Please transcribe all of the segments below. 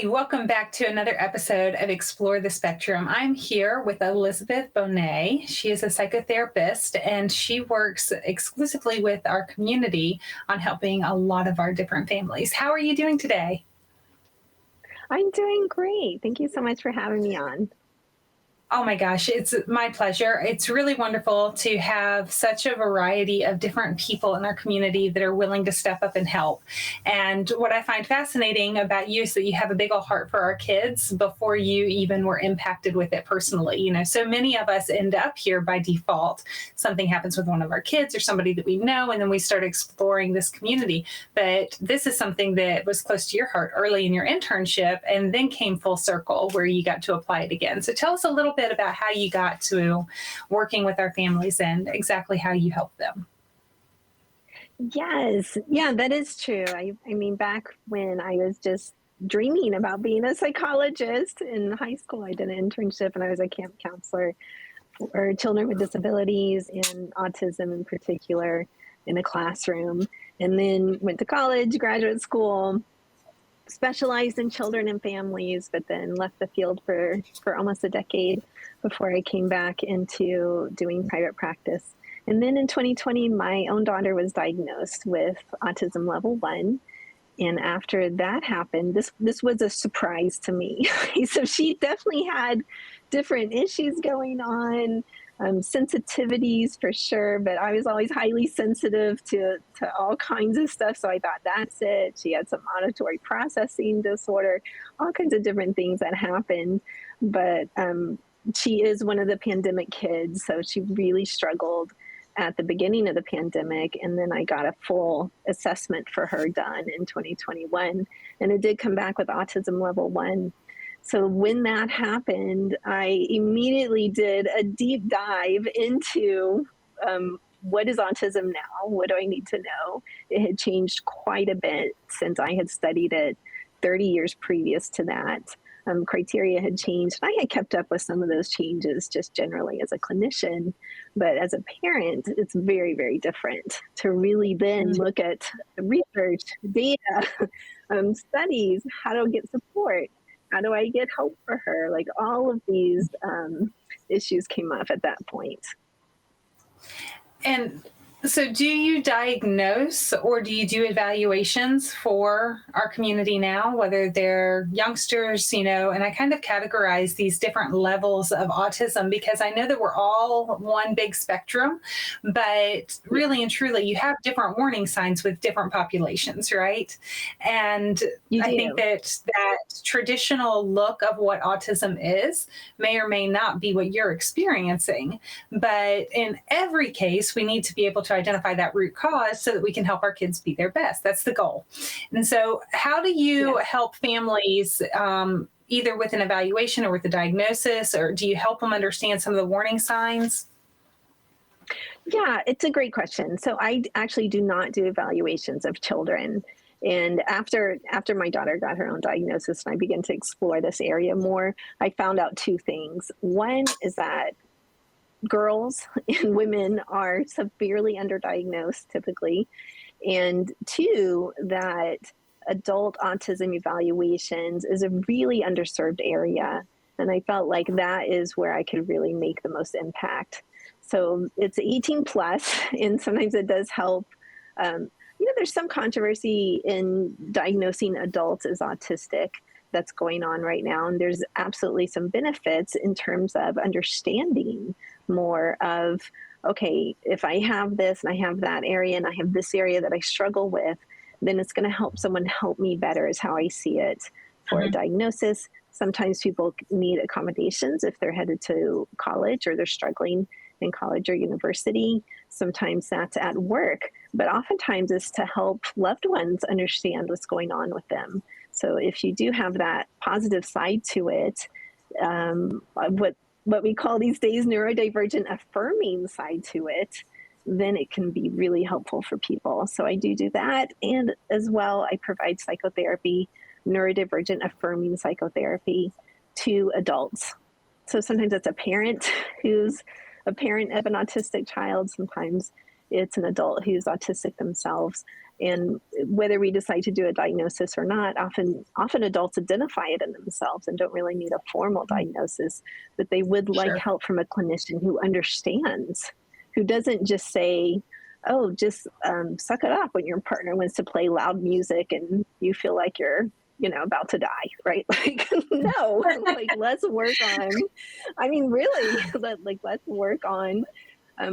Hi, welcome back to another episode of Explore the Spectrum. I'm here with Elizabeth Bonet. She is a psychotherapist and she works exclusively with our community on helping a lot of our different families. How are you doing today? I'm doing great. Thank you so much for having me on. Oh my gosh, it's my pleasure. It's really wonderful to have such a variety of different people in our community that are willing to step up and help. And what I find fascinating about you is that you have a big old heart for our kids before you even were impacted with it personally. So many of us end up here by default. Something happens with one of our kids or somebody that we know, and then we start exploring this community. But this is something that was close to your heart early in your internship and then came full circle where you got to apply it again. So tell us a little bit about how you got to working with our families and exactly how you help them. Yes, yeah, that is true. I mean, back when I was just dreaming about being a psychologist in high school, I did an internship and I was a camp counselor for children with disabilities and autism in particular in a classroom. And then went to college, graduate school, specialized in children and families, but then left the field for almost a decade before I came back into doing private practice. And then in 2020, my own daughter was diagnosed with autism level 1. And after that happened, this was a surprise to me. So she definitely had different issues going on, sensitivities for sure, but I was always highly sensitive to all kinds of stuff. So I thought, that's it. She had some auditory processing disorder, all kinds of different things that happened. But she is one of the pandemic kids, so she really struggled at the beginning of the pandemic. And then I got a full assessment for her done in 2021. And it did come back with autism level 1. So when that happened, I immediately did a deep dive into what is autism now? What do I need to know? It had changed quite a bit since I had studied it 30 years previous to that. Criteria had changed. I had kept up with some of those changes just generally as a clinician, but as a parent, it's very, very different to really then look at research, data, studies, how to get support, how do I get help for her? Like all of these issues came up at that point. And so do you diagnose or do you do evaluations for our community now, whether they're youngsters, and I kind of categorize these different levels of autism because I know that we're all one big spectrum, but really and truly you have different warning signs with different populations, right? And I think that traditional look of what autism is may or may not be what you're experiencing, but in every case, we need to be able to identify that root cause so that we can help our kids be their best. That's the goal. And so how do you help families either with an evaluation or with a diagnosis, or do you help them understand some of the warning signs? Yeah, it's a great question. So I actually do not do evaluations of children. And after my daughter got her own diagnosis and I began to explore this area more, I found out two things. One is that girls and women are severely underdiagnosed typically. And two, that adult autism evaluations is a really underserved area. And I felt like that is where I could really make the most impact. So it's 18 plus, and sometimes it does help. There's some controversy in diagnosing adults as autistic that's going on right now. And there's absolutely some benefits in terms of understanding more of, okay, if I have this and I have that area and I have this area that I struggle with, then it's going to help someone help me better is how I see it for a diagnosis. Sometimes people need accommodations if they're headed to college or they're struggling in college or university. Sometimes that's at work, but oftentimes it's to help loved ones understand what's going on with them. So if you do have that positive side to it, what we call these days neurodivergent affirming side to it, then it can be really helpful for people. So I do that. And as well, I provide psychotherapy, neurodivergent affirming psychotherapy to adults. So sometimes it's a parent who's a parent of an autistic child. Sometimes it's an adult who's autistic themselves. And whether we decide to do a diagnosis or not, often adults identify it in themselves and don't really need a formal diagnosis, but they would like Sure. help from a clinician who understands, who doesn't just say, oh, just suck it up when your partner wants to play loud music and you feel like you're, about to die, right? Like, no, like, let's work on, I mean, really, let's work on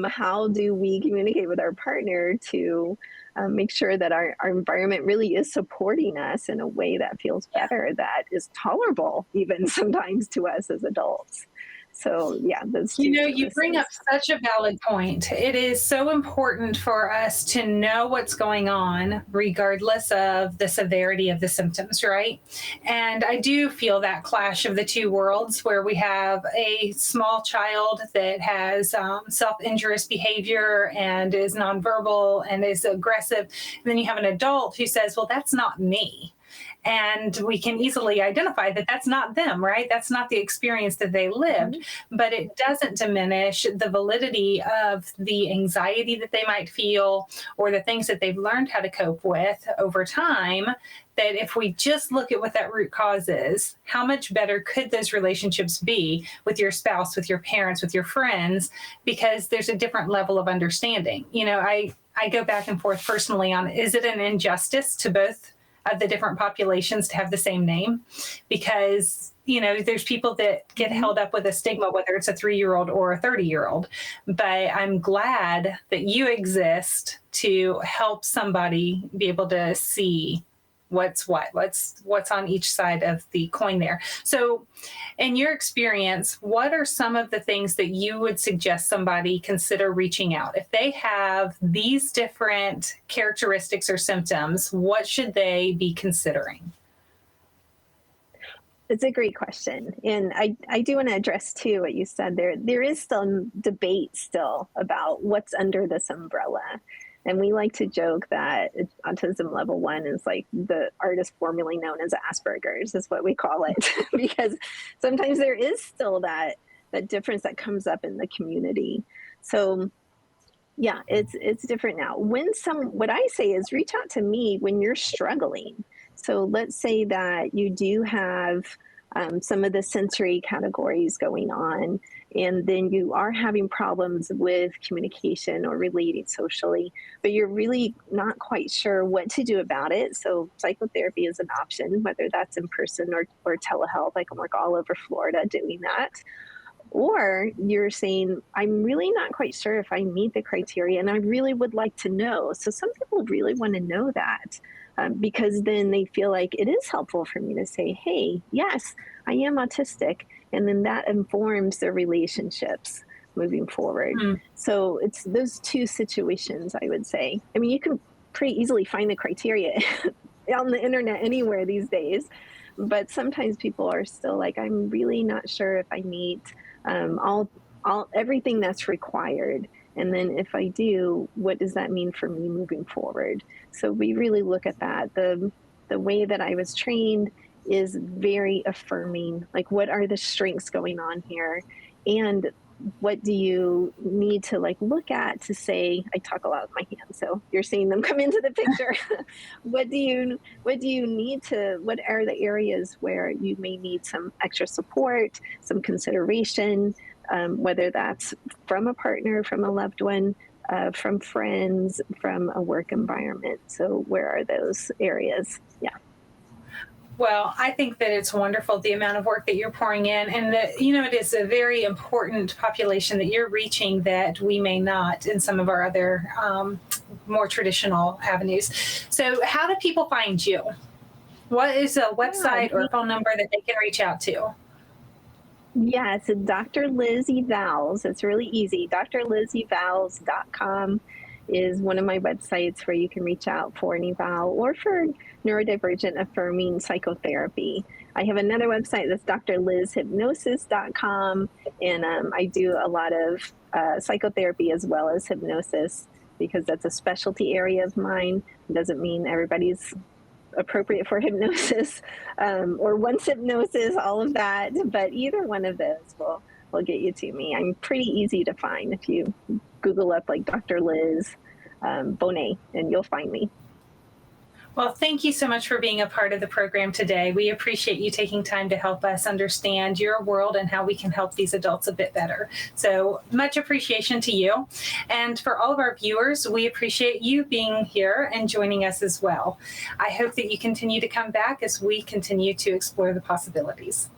how do we communicate with our partner to make sure that our environment really is supporting us in a way that feels better, that is tolerable even sometimes to us as adults. So yeah, those two You bring up services. such a valid point. It is so important for us to know what's going on, regardless of the severity of the symptoms, right? And I do feel that clash of the two worlds where we have a small child that has self injurious behavior and is nonverbal and is aggressive. And then you have an adult who says, well, that's not me. And we can easily identify that that's not them, right? That's not the experience that they lived. But it doesn't diminish the validity of the anxiety that they might feel or the things that they've learned how to cope with over time. That if we just look at what that root cause is, how much better could those relationships be with your spouse, with your parents, with your friends, because there's a different level of understanding. I go back and forth personally on, is it an injustice to both of the different populations to have the same name? Because there's people that get held up with a stigma, whether it's a 3-year-old or a 30-year-old. But I'm glad that you exist to help somebody be able to see what's on each side of the coin there. So in your experience, what are some of the things that you would suggest somebody consider reaching out? If they have these different characteristics or symptoms, what should they be considering? It's a great question. And I do want to address too what you said there. There is still debate still about what's under this umbrella. And we like to joke that autism level 1 is like the artist formerly known as Asperger's, is what we call it, because sometimes there is still that difference that comes up in the community. So yeah, it's different now. What I say is reach out to me when you're struggling. So let's say that you do have some of the sensory categories going on, and then you are having problems with communication or relating socially, but you're really not quite sure what to do about it. So psychotherapy is an option, whether that's in person or telehealth. I can work all over Florida doing that. Or you're saying, I'm really not quite sure if I meet the criteria and I really would like to know. So some people really want to know that because then they feel like it is helpful for me to say, hey, yes, I am autistic. And then that informs their relationships moving forward. So it's those two situations, I would say. I mean, you can pretty easily find the criteria on the internet anywhere these days. But sometimes people are still like, I'm really not sure if I meet all everything that's required. And then if I do, what does that mean for me moving forward? So we really look at that. The way that I was trained is very affirming. Like, what are the strengths going on here? And what do you need to look at to say, I talk a lot with my hands, so you're seeing them come into the picture. What are the areas where you may need some extra support, some consideration, whether that's from a partner, from a loved one, from friends, from a work environment. So where are those areas? Yeah. Well, I think that it's wonderful the amount of work that you're pouring in, and that, it is a very important population that you're reaching that we may not in some of our other more traditional avenues. So how do people find you? What is a website or a phone number that they can reach out to? Yeah, it's Dr. Liz Evals. It's really easy. drlizevals.com is one of my websites where you can reach out for an eval or for neurodivergent affirming psychotherapy. I have another website that's drlizhypnosis.com, and I do a lot of psychotherapy as well as hypnosis because that's a specialty area of mine. It doesn't mean everybody's appropriate for hypnosis or once hypnosis, all of that, but either one of those will get you to me. I'm pretty easy to find if you Google up like Dr. Liz Bonet, and you'll find me. Well, thank you so much for being a part of the program today. We appreciate you taking time to help us understand your world and how we can help these adults a bit better. So much appreciation to you. And for all of our viewers, we appreciate you being here and joining us as well. I hope that you continue to come back as we continue to explore the possibilities.